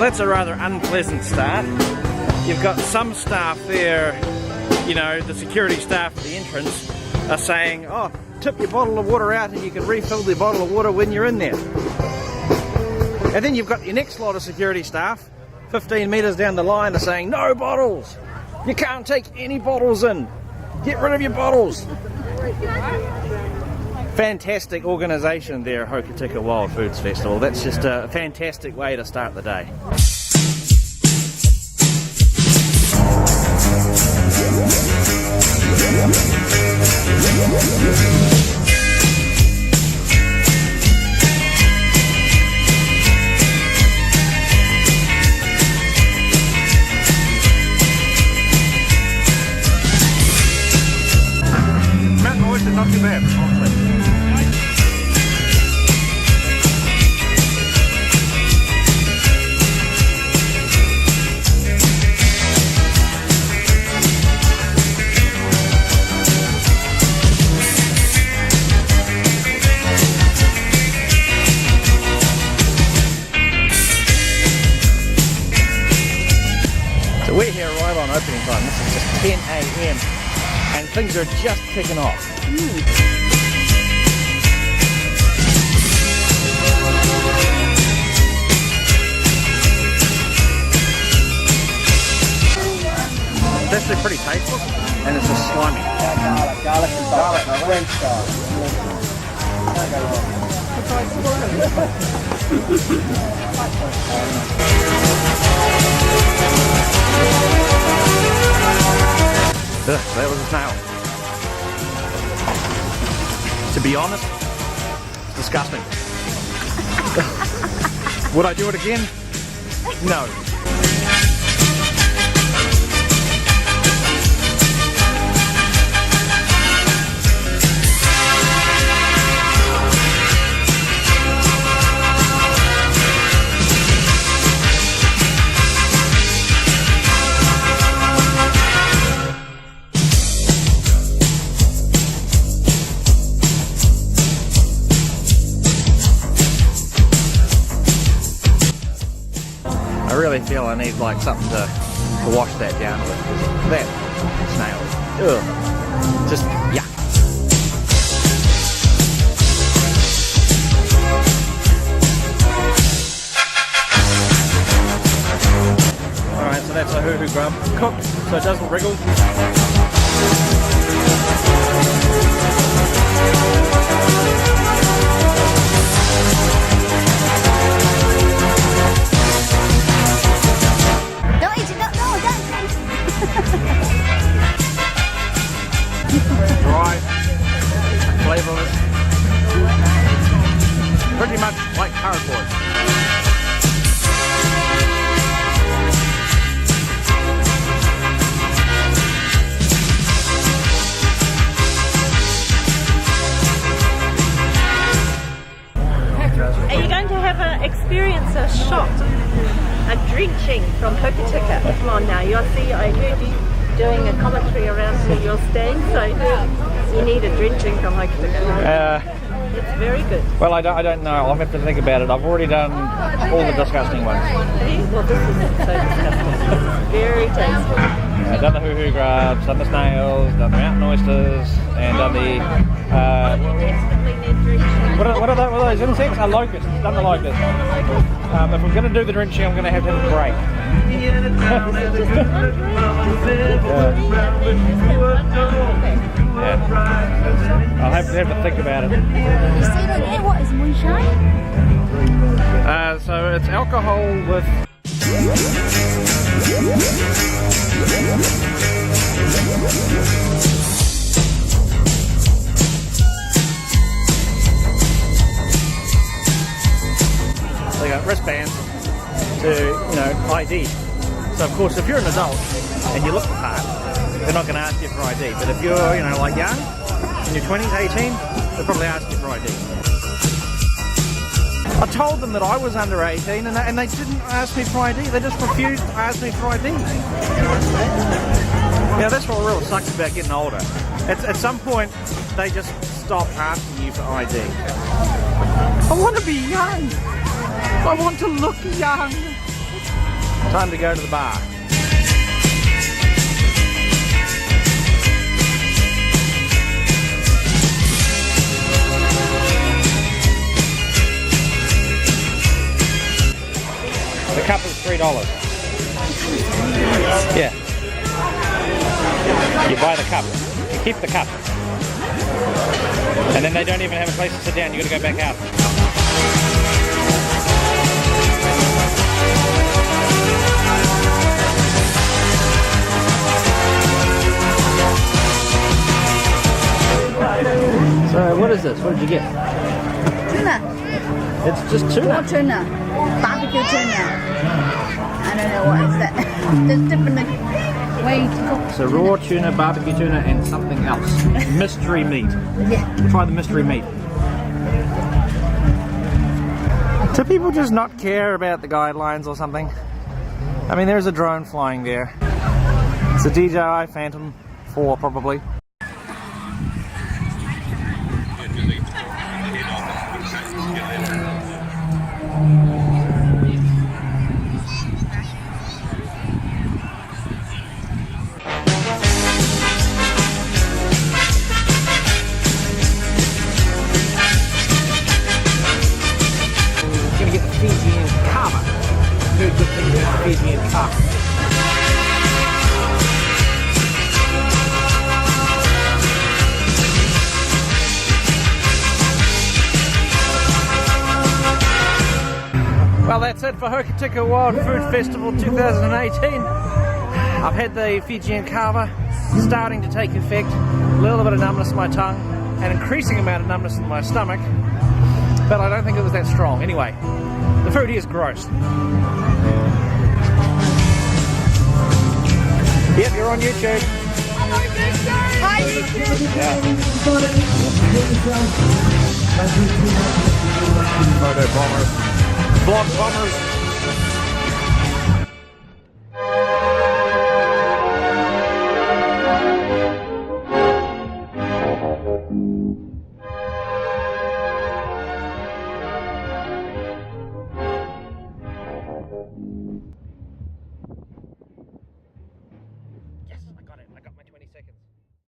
that's a rather unpleasant start. You've got some staff there, you know, the security staff at the entrance are saying, oh, tip your bottle of water out and you can refill the bottle of water when you're in there. And then you've got your next lot of security staff 15 metres down the line are saying, no bottles! You can't take any bottles in! Get rid of your bottles! Fantastic organisation there, Hokitika Wild Foods Festival. That's just a fantastic way to start the day. Mountain oysters not too bad, honestly. We're here right on opening time. This is just 10 AM and things are just kicking off. It's actually pretty tasteless and it's just slimy. Garlic and salt. French style. That was a snail. To be honest, it's disgusting. Would I do it again? No. I really feel I need like something to wash that down with, because that snail, ugh, just yuck. Alright, so that's a huhu grub, cooked so it doesn't wriggle. Dry, flavourless, pretty much like cardboard. Are you going to have experience a shot, a drenching from Hokitika? Come on now, I heard you doing a commentary around where you're staying, so you need a drenching from Hokitika. It's very good. Well, I don't know. I'll have to think about it. I've already done all the disgusting ones. Well, this is so disgusting. Very tasty. I've done the huhu grubs, done the snails, done the mountain oysters, and done the what are those insects? A locust. Done the locust. If I'm going to do the drenching, I'm going to have a break. Yeah. I'll have to think about it. You see on here, what is moonshine? So it's alcohol with... They got wristbands to, ID. So of course, if you're an adult and you look the part, they're not going to ask you for ID. But if you're, like young, in your 20s, 18, they'll probably ask you for ID. I told them that I was under 18 and they didn't ask me for ID. They just refused to ask me for ID. That's what really sucks about getting older. At some point, they just stop asking you for ID. I want to be young. I want to look young. Time to go to the bar. The cup is $3. Yeah. You buy the cup. You keep the cup. And then they don't even have a place to sit down. You've got to go back out. So what is this? What did you get? Tuna. It's just tuna. Raw tuna. Barbecue tuna. I don't know what is that. There's different way to cook. So raw tuna, barbecue tuna, and something else. Mystery meat. Yeah. Try the mystery meat. Do people just not care about the guidelines or something? I mean, there's a drone flying there. It's a DJI Phantom 4 probably. Fijian Kava. Heard good things about Fijian Kava. Well, that's it for Hokitika Wild Food Festival 2018. I've had the Fijian Kava, starting to take effect. A little bit of numbness in my tongue, an increasing amount of numbness in my stomach, but I don't think it was that strong. Anyway, the food here is gross. Yep, you're on YouTube. Hi, YouTube. Yeah. Photo bombers. Vlog bombers.